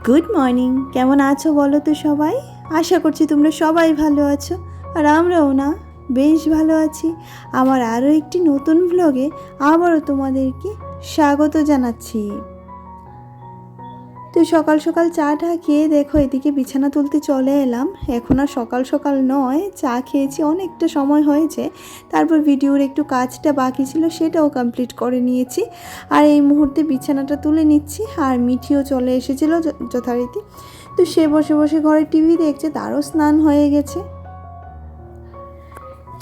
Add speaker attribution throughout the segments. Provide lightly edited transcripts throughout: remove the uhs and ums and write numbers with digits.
Speaker 1: Good morning, কেমন আছো বলো তো সবাই? আশা করছি তোমরা সবাই ভালো আছো, আর আমরাও না বেশ ভালো আছি। আমার আরও একটি নতুন ব্লগে আবারও তোমাদেরকে স্বাগত জানাচ্ছি। তো সকাল সকাল চাটা খেয়ে দেখো এদিকে বিছানা তুলতে চলে এলাম। এখন আর সকাল সকাল নয়, চা খেয়েছি অনেকটা সময় হয়েছে। তারপর ভিডিওর একটু কাজটা বাকি ছিল, সেটাও কমপ্লিট করে নিয়েছি। আর এই মুহূর্তে বিছানাটা তুলে নিচ্ছি, আর মিঠিও চলে এসেছিল যথারীতি। তো সে বসে বসে ঘরে টিভি দেখছে, তারও স্নান হয়ে গেছে।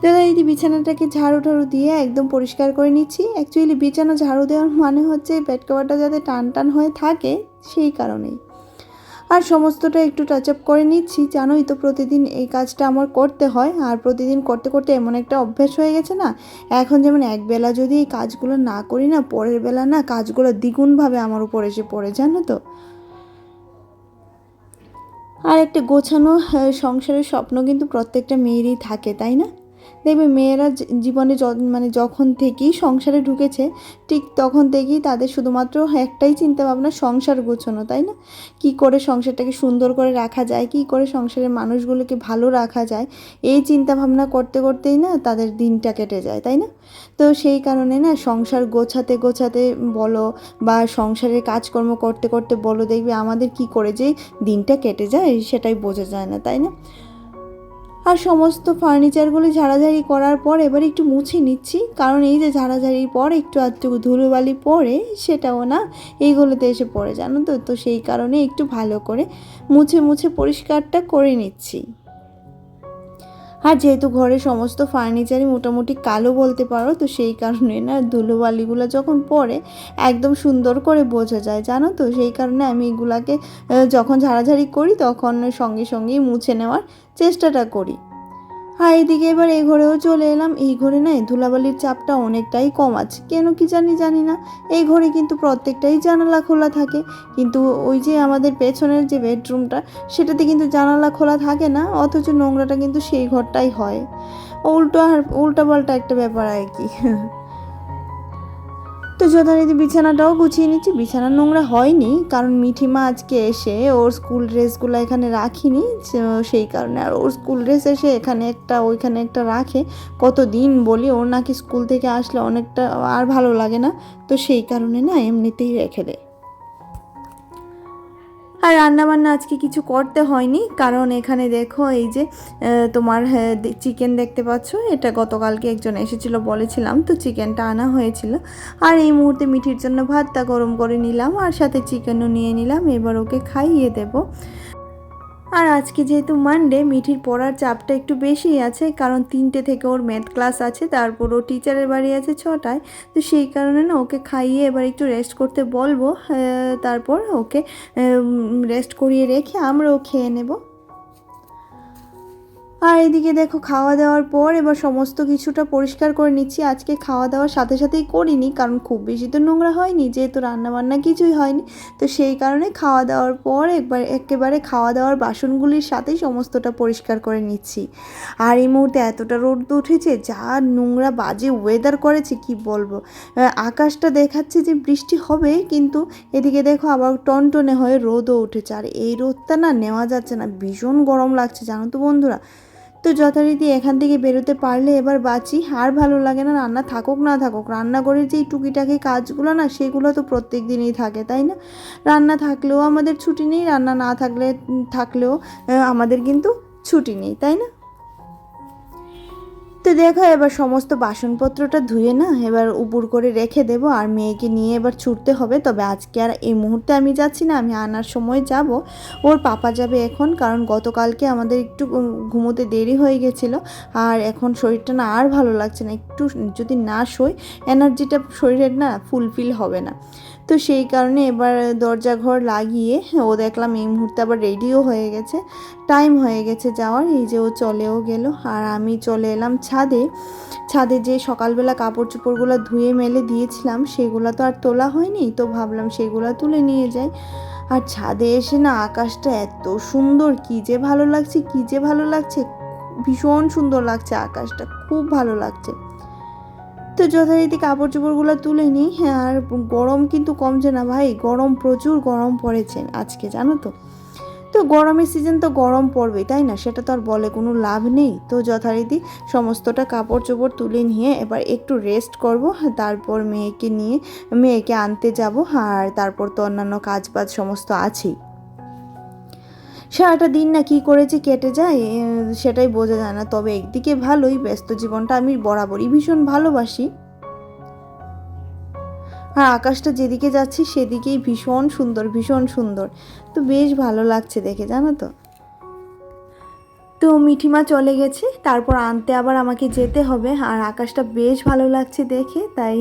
Speaker 1: দাদা এই বিছানাটাকে ঝাড়ু ঠাড়ু দিয়ে একদম পরিষ্কার করে নিচ্ছি। অ্যাকচুয়ালি বিছানা ঝাড়ু দেওয়ার মানে হচ্ছে বেড কভারটা যাতে টান টান হয়ে থাকে, সেই কারণেই। আর সমস্তটা একটু টাচ আপ করে নিচ্ছি। জানোই তো প্রতিদিন এই কাজটা আমার করতে হয়, আর প্রতিদিন করতে করতে এমন একটা অভ্যাস হয়ে গেছে না, এখন যেমন একবেলা যদি এই কাজগুলো না করি না, পরের বেলা না কাজগুলো দ্বিগুণভাবে আমার উপর এসে পড়ে, জানো তো। আর একটা গোছানো সংসারের স্বপ্ন কিন্তু প্রত্যেকটা মেয়েরই থাকে, তাই না? দেখবে মেয়েরা জীবনে মানে যখন থেকেই সংসারে ঢুকেছে, ঠিক তখন থেকেই তাদের শুধুমাত্র একটাই চিন্তা ভাবনা, সংসার গোছানো, তাই না? কি করে সংসারটাকে সুন্দর করে রাখা যায়, কি করে সংসারের মানুষগুলোকে ভালো রাখা যায়, এই চিন্তা ভাবনা করতে করতেই না তাদের দিনটা কেটে যায়, তাই না? তো সেই কারণে না সংসার গোছাতে গোছাতে বলো বা সংসারের কাজকর্ম করতে করতে বলো, দেখবে আমাদের কি করে যে দিনটা কেটে যায় সেটাই বোঝা যায় না, তাই না? আর সমস্ত ফার্নিচারগুলি ঝাড়াঝাড়ি করার পর এবার একটু মুছে নিচ্ছি, কারণ এই যে ঝাড়াঝাড়ির পর একটু আধটু ধুলোবালি পড়ে, সেটাও না এইগুলোতে এসে পড়ে, জানো তো। তো সেই কারণে একটু ভালো করে মুছে মুছে পরিষ্কারটা করে নিচ্ছি। আর যেহেতু ঘরে সমস্ত ফার্নিচারই মোটামুটি কালো বলতে পারো, তো সেই কারণে না ধুলোবালিগুলো যখন পড়ে একদম সুন্দর করে বোঝা যায়, জানো তো। সেই কারণে আমি এগুলাকে যখন ঝাড়াঝাড়ি করি তখন সঙ্গে সঙ্গেই মুছে নেওয়ার চেষ্টাটা করি। আর এদিকে এবার এই ঘরেও চলে এলাম। এই ঘরে না ধুলাবালির চাপটা অনেকটাই কম আছে, কেন কি জানি না। এই ঘরে কিন্তু প্রত্যেকটাই জানালা খোলা থাকে, কিন্তু ওই যে আমাদের পেছনের যে বেডরুমটা, সেটাতে কিন্তু জানালা খোলা থাকে না, অথচ নোংরাটা কিন্তু সেই ঘরটাই হয়। উল্টা পাল্টা একটা ব্যাপার আর কি। তো যথারীতি বিছানাটাও গুছিয়ে নিচ্ছি। বিছানা নোংরা হয়নি, কারণ মিঠিমা আজকে এসে ওর স্কুল ড্রেসগুলো এখানে রাখিনি, সেই কারণে। আর ওর স্কুল ড্রেস এসে এখানে একটা ওইখানে একটা রাখে, কতদিন বলি, ওর নাকি স্কুল থেকে আসলে অনেকটা আর ভালো লাগে না, তো সেই কারণে না এমনিতেই রেখে দেয়। আর রান্নাবান্না আজকে কিছু করতে হয়নি, কারণ এখানে দেখো এই যে তোমার চিকেন দেখতে পাচ্ছ, এটা গতকালকে একজন এসেছিলো বলেছিলাম, তো চিকেনটা আনা হয়েছিল। আর এই মুহূর্তে মিঠির জন্য ভাতটা গরম করে নিলাম, আর সাথে চিকেনও নিয়ে নিলাম, এবার ওকে খাইয়ে দেবো। আর আজকে যেহেতু মানডে, মিঠির পড়ার চাপটা একটু বেশি আছে, কারণ 3টে থেকে ওর ম্যাথ ক্লাস আছে, তারপর ও টিচারের বাড়ি আছে 6টায়। তো সেই কারণে না ওকে খাইয়ে এবার একটু রেস্ট করতে বলবো, তারপর ওকে রেস্ট করিয়ে রেখে আমরাও খেয়ে নেব। আর এদিকে দেখো খাওয়া দাওয়ার পর এবার সমস্ত কিছুটা পরিষ্কার করে নিচ্ছি। আজকে খাওয়া দাওয়ার সাথে সাথেই করিনি, কারণ খুব বেশি তো নোংরা হয়নি, যেহেতু রান্নাবান্না কিছুই হয়নি। তো সেই কারণে খাওয়া দাওয়ার পর একেবারে খাওয়া দাওয়ার বাসনগুলির সাথেই সমস্তটা পরিষ্কার করে নিচ্ছি। আর এই মুহূর্তে এতটা রোদ উঠেছে, যা নোংরা বাজে ওয়েদার করেছে কি বলবো। আকাশটা দেখাচ্ছে যে বৃষ্টি হবে, কিন্তু এদিকে দেখো আবার টনটনে হয়ে রোদও উঠেছে। আর এই রোদটা না নেওয়া যাচ্ছে না, ভীষণ গরম লাগছে, জানো তো বন্ধুরা। তো যথারীতি এখান থেকে বেরোতে পারলে এবার বাঁচি। আর ভালো লাগে না, রান্না থাকুক না থাকুক, রান্নাঘরের যেই টুকিটাকি কাজগুলো না, সেগুলো তো প্রত্যেক দিনই থাকে, তাই না? রান্না থাকলেও আমাদের ছুটি নেই, রান্না না থাকলেও আমাদের কিন্তু ছুটি নেই, তাই না? তো দেখো এবার সমস্ত বাসনপত্রটা ধুয়ে না এবার উপুর করে রেখে দেবো, আর মেয়েকে নিয়ে এবার ছুটতে হবে। তবে আজকে আর এই মুহূর্তে আমি যাচ্ছি না, আমি আনার সময় যাব। ওর পাপা যাবে এখন, কারণ গতকালকে আমাদের একটু ঘুমোতে দেরি হয়ে গেছিলো, আর এখন শরীরটা না আর ভালো লাগছে না। একটু যদি না শোই, এনার্জিটা শরীরের না ফুলফিল হবে না। তো সেই কারণে এবার দরজা ঘর লাগিয়ে ও দেখলাম এই মুহূর্তে আবার রেডিও হয়ে গেছে, টাইম হয়ে গেছে যাওয়ার। এই যে ও চলেও গেল, আর আমি চলে এলাম ছাদে যে সকালবেলা কাপড় চোপড়গুলো ধুয়ে মেলে দিয়েছিলাম, সেগুলো তো আর তোলা হয়নি, তো ভাবলাম সেগুলো তুলে নিয়ে যাই। আর ছাদে এসে না আকাশটা এত সুন্দর, কি যে ভালো লাগছে, ভীষণ সুন্দর লাগছে আকাশটা, খুব ভালো লাগছে। তো যথারীতি কাপড় চোপড়গুলো তুলে নিই। হ্যাঁ, আর গরম কিন্তু কমছে না ভাই, গরম প্রচুর গরম পড়েছে আজকে, জানো তো। তো গরমের সিজন তো গরম পড়বেই, তাই না, সেটা তো আর বলে কোনো লাভ নেই। তো যথারীতি সমস্তটা কাপড় চোপড় তুলে নিয়ে এবার একটু রেস্ট করব, তারপর মেয়েকে আনতে যাব, আর তারপর তো অন্যান্য কাজ বাজ সমস্ত আছেই। সারাটা দিন না কী করেছি কেটে যায় সেটাই বোঝা যায় না। তবে একদিকে ভালোই, ব্যস্ত জীবনটা আমি বরাবরই ভীষণ ভালোবাসি। আর আকাশটা যেদিকে যাচ্ছি সেদিকেই ভীষণ সুন্দর, ভীষণ সুন্দর। তো বেশ ভালো লাগছে দেখে, জানো তো। তো মিঠিমা চলে গেছে, তারপর আনতে আবার আমাকে যেতে হবে। আর আকাশটা বেশ ভালো লাগছে দেখে, তাই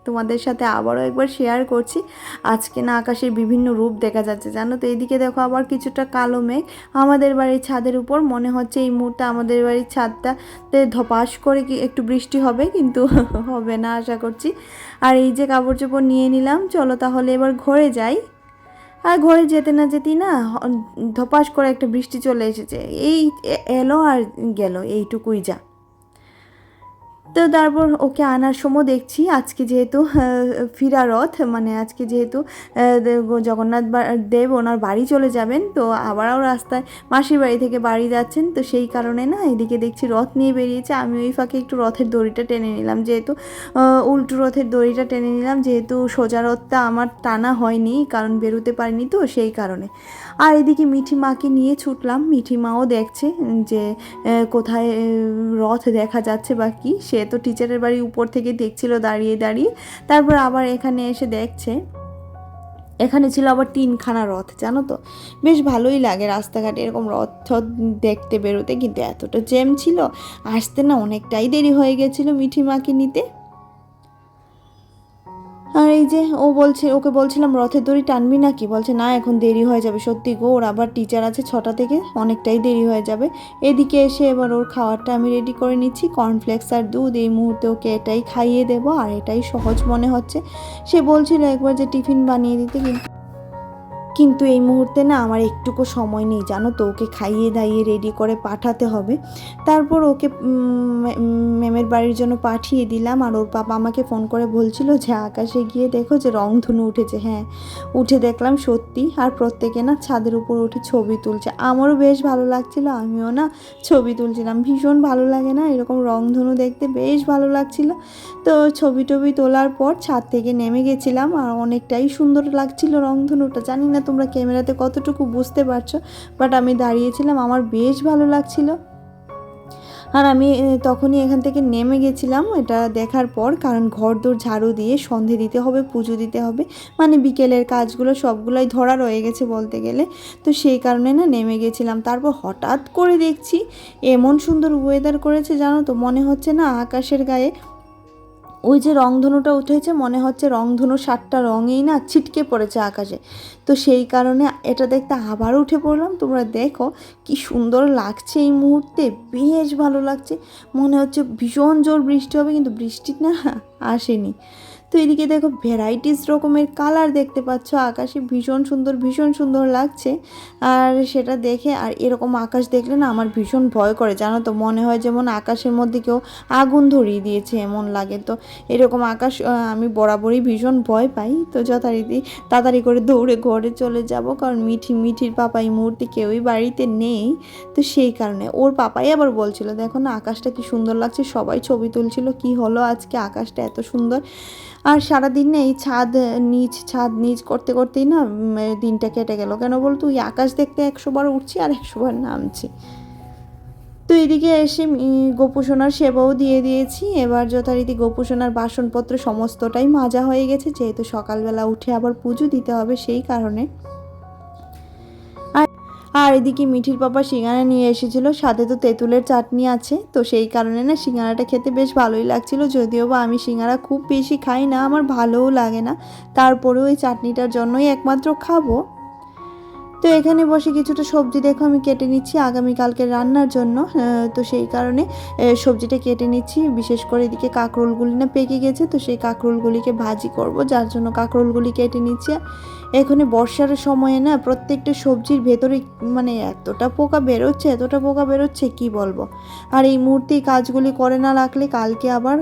Speaker 1: তোমাদের সাথে আবারও একবার শেয়ার করছি। আজকে না আকাশের বিভিন্ন রূপ দেখা যাচ্ছে, জানো তো। এদিকে দেখো আবার কিছুটা কালো মেঘ আমাদের বাড়ির ছাদের উপর। মনে হচ্ছে এই মুহূর্তে আমাদের বাড়ির ছাদটাতে ধপাস করে কি একটু বৃষ্টি হবে, কিন্তু হবে না আশা করছি। আর এই যে কাপড় চোপড় নিয়ে নিলাম, চলো তাহলে এবার ঘরে যাই। আর ঘরে যেতে না যেতেই না ধপাস করে একটা বৃষ্টি চলে এসেছে, এই এলো আর গেল, এইটুকুই যা। তো তারপর ওকে আনার সময় দেখছি আজকে যেহেতু ফিরা রথ, মানে আজকে যেহেতু জগন্নাথ দেব ওনার বাড়ি চলে যাবেন, তো আবারও রাস্তায় মাসির বাড়ি থেকে বাড়ি যাচ্ছেন, তো সেই কারণে না এদিকে দেখছি রথ নিয়ে বেরিয়েছে। আমি ওই ফাঁকে একটু রথের দড়িটা টেনে নিলাম, যেহেতু উল্টো রথের দড়িটা টেনে নিলাম, যেহেতু সোজা রথটা আমার টানা হয়নি, কারণ বেরোতে পারিনি তো সেই কারণে। আর এদিকে মিঠিমাকে নিয়ে ছুটলাম, মিঠিমাও দেখছে যে কোথায় রথ দেখা যাচ্ছে বা কি। সে তো টিচারের বাড়ির উপর থেকে দেখছিল দাঁড়িয়ে দাঁড়িয়ে, তারপর আবার এখানে এসে দেখছে। এখানে ছিল আবার 3খানা রথ, জানো তো। বেশ ভালোই লাগে রাস্তাঘাটে এরকম রথ টথ দেখতে বেরোতে, কিন্তু এতটা জ্যাম ছিল, আসতে না অনেকটাই দেরি হয়ে গেছিলো মিঠিমাকে নিতে। আর এই যে ওকে বলছিলাম রথের দড়ি টানবি নাকি, বলছে না এখন দেরি হয়ে যাবে। সত্যি গো, ওর আবার টিচার আছে 6টা থেকে, অনেকটাই দেরি হয়ে যাবে। এদিকে এসে এবার ওর খাওয়ারটা আমি রেডি করে নিচ্ছি, কর্নফ্লেক্স আর দুধ। এই মুহূর্তে ওকে এটাই খাইয়ে দেবো, আর এটাই সহজ মনে হচ্ছে। সে বলছিল একবার যে টিফিন বানিয়ে দিতে, কিন্তু এই মুহূর্তে না আমার একটুকু সময় নেই, জানো তো। ওকে খাইয়ে দাইয়ে রেডি করে পাঠাতে হবে। তারপর ওকে ম্যামের বাড়ির জন্য পাঠিয়ে দিলাম। আর ওর পাপা আমাকে ফোন করে বলছিল যে আকাশে গিয়ে দেখো যে রংধনু উঠেছে। হ্যাঁ, উঠে দেখলাম সত্যি। আর প্রত্যেকে না ছাদের উপর উঠে ছবি তুলছে, আমারও বেশ ভালো লাগছিল, আমিও না ছবি তুলছিলাম। ভীষণ ভালো লাগে না এরকম রংধনু দেখতে, বেশ ভালো লাগছিল। তো ছবি টবি তোলার পর ছাদ থেকে নেমে গেছিলাম, আর অনেকটাই সুন্দর লাগছিল রংধনুটা। জানি না তোমরা ক্যামেরাতে কতটুকু বুঝতে পারছো, বাট আমি দাঁড়িয়েছিলাম, আমার বেশ ভালো লাগছিল। আর আমি তখনই এখান থেকে নেমে গেছিলাম এটা দেখার পর, কারণ ঘরদোর ঝাড়ু দিয়ে সন্ধে দিতে হবে, পুজো দিতে হবে, মানে বিকেলের কাজগুলো সবগুলোই ধরা রয়ে গেছে বলতে গেলে। তো সেই কারণে না নেমে গেছিলাম। তারপর হঠাৎ করে দেখছি এমন সুন্দর ওয়েদার করেছে, জানো তো। মনে হচ্ছে না আকাশের গায়ে ওই যে রংধনুটা উঠেছে, মনে হচ্ছে রংধনু 7টা রঙেই না ছিটকে পড়েছে আকাশে। তো সেই কারণে এটা দেখতে আবার উঠে পড়লাম। তোমরা দেখো কি সুন্দর লাগছে এই মুহূর্তে, বেশ ভালো লাগছে। মনে হচ্ছে ভীষণ জোর বৃষ্টি হবে, কিন্তু বৃষ্টি না আসেনি। তো এদিকে দেখো ভ্যারাইটিস রকমের কালার দেখতে পাচ্ছ আকাশে, ভীষণ সুন্দর, ভীষণ সুন্দর লাগছে। আর সেটা দেখে, আর এরকম আকাশ দেখলে না আমার ভীষণ ভয় করে, জানো তো। মনে হয় যেমন আকাশের মধ্যে কেউ আগুন ধরিয়ে দিয়েছে, এমন লাগে। তো এরকম আকাশ আমি বরাবরই ভীষণ ভয় পাই। তো যথারীতি তাড়াতাড়ি করে দৌড়ে ঘরে চলে যাব, কারণ মিঠির পাপা এই মুহূর্তে কেউই বাড়িতে নেই। তো সেই কারণে ওর পাপাই আবার বলছিল দেখো না আকাশটা কি সুন্দর লাগছে, সবাই ছবি তুলছিল, কি হলো আজকে আকাশটা এত সুন্দর। আর সারাদিন না এই ছাদ নিচ করতে করতেই না দিনটা কেটে গেল। কেন বলতো, ওই আকাশ দেখতে 100বার উঠছি আর 100বার নামছি। তো এদিকে এসে গোপুসোনার সেবাও দিয়ে দিয়েছি। এবার যথারীতি গোপুসোনার বাসনপত্র সমস্তটাই মাজা হয়ে গেছে, যেহেতু সকালবেলা উঠে আবার পুজো দিতে হবে সেই কারণে। আর এদিকে মিঠির পাপা সিঙ্গারা নিয়ে এসেছিলো, সাথে তো তেঁতুলের চাটনি আছে। তো সেই কারণে না সিঙ্গারাটা খেতে বেশ ভালোই লাগছিল, যদিও বা আমি সিঙ্গারা খুব বেশি খাই না, আমার ভালোও লাগে না। তারপরেও ওই চাটনিটার জন্যই একমাত্র খাবো। তো এখানে বসে কিছুটা সবজি দেখো আমি কেটে নিচ্ছি আগামীকালকে রান্নার জন্য। তো সেই কারণে সবজিটা কেটে নিচ্ছি। বিশেষ করে এদিকে কাঁকরোলগুলি না পেকে গেছে, তো সেই কাঁকরোলগুলিকে ভাজি করব, যার জন্য কাঁকরোলগুলি কেটে নিচ্ছি। এখানে বর্ষার সময়ে না প্রত্যেকটা সবজির ভেতরে মানে এতটা পোকা বেরোচ্ছে কি বলবো। আর এই মুহূর্তে কাজগুলি করে না রাখলে কালকে আবার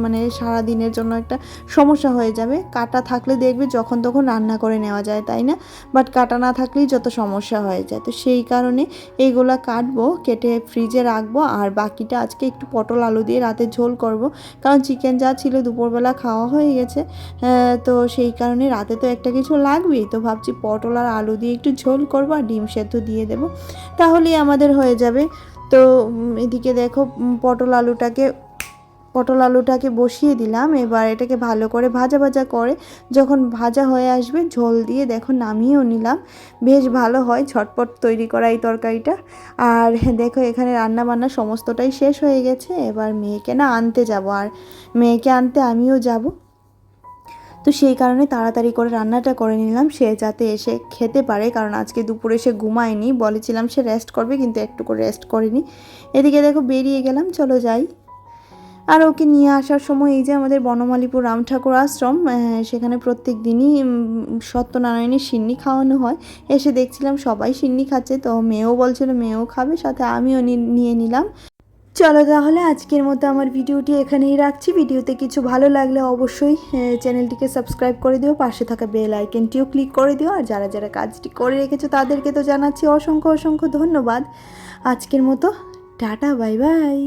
Speaker 1: মানে সারা দিনের জন্য একটা সমস্যা হয়ে যাবে। কাটা থাকলে দেখবে যখন তখন রান্না করে নেওয়া যায়, তাই না? বাট কাটা না থাকলেই যত সমস্যা হয়ে যায়। তো সেই কারণে এইগুলা কাটবো, কেটে ফ্রিজে রাখবো। আর বাকিটা আজকে একটু পটল আলু দিয়ে রাতে ঝোল করব, কারণ চিকেন যা ছিল দুপুরবেলা খাওয়া হয়ে গেছে। তো সেই কারণে রাতে তো একটা কিছু লাগবেই। তো ভাবছি পটল আর আলু দিয়ে একটু ঝোল করবো আর ডিম সেদ্ধ দিয়ে দেবো, তাহলেই আমাদের হয়ে যাবে। তো এদিকে দেখো পটল আলুটাকে বসিয়ে দিলাম। এবার এটাকে ভালো করে ভাজা ভাজা করে যখন ভাজা হয়ে আসবে ঝোল দিয়ে দেখো নামিয়েও নিলাম। বেশ ভালো হয় ঝটপট তৈরি করা এই তরকারিটা। আর দেখো এখানে রান্না বান্না সমস্তটাই শেষ হয়ে গেছে। এবার মেয়েকে না আনতে যাব, আর মেয়েকে আনতে আমিও যাব। তো সেই কারণে তাড়াতাড়ি করে রান্নাটা করে নিলাম, সে যাতে এসে খেতে পারে, কারণ আজকে দুপুরে সে ঘুমায়নি। বলেছিলাম সে রেস্ট করবে, কিন্তু একটু করে রেস্ট করেনি। এদিকে দেখো বেরিয়ে গেলাম, চলো যাই। আর ওকে নিয়ে আসার সময় এই যে আমাদের বনমালীপুর রাম ঠাকুর আশ্রম, সেখানে প্রত্যেক দিনই সত্যনারায়ণের সিন্নি খাওয়ানো হয়। এসে দেখছিলাম সবাই সিন্নি খাচ্ছে, তো মেয়েও বলছিল মেয়েও খাবে, সাথে আমিও নিয়ে নিলাম। চলো তাহলে আজকের মতো আমার ভিডিওটি এখানেই রাখছি। ভিডিওতে কিছু ভালো লাগলে অবশ্যই চ্যানেলটিকে সাবস্ক্রাইব করে দিও, পাশে থাকা বেল আইকনটিও ক্লিক করে দিও। আর যারা যারা কাজটি করে রেখেছো তাদেরকে তো জানাচ্ছি অসংখ্য অসংখ্য ধন্যবাদ। আজকের মতো টাটা, বাই বাই।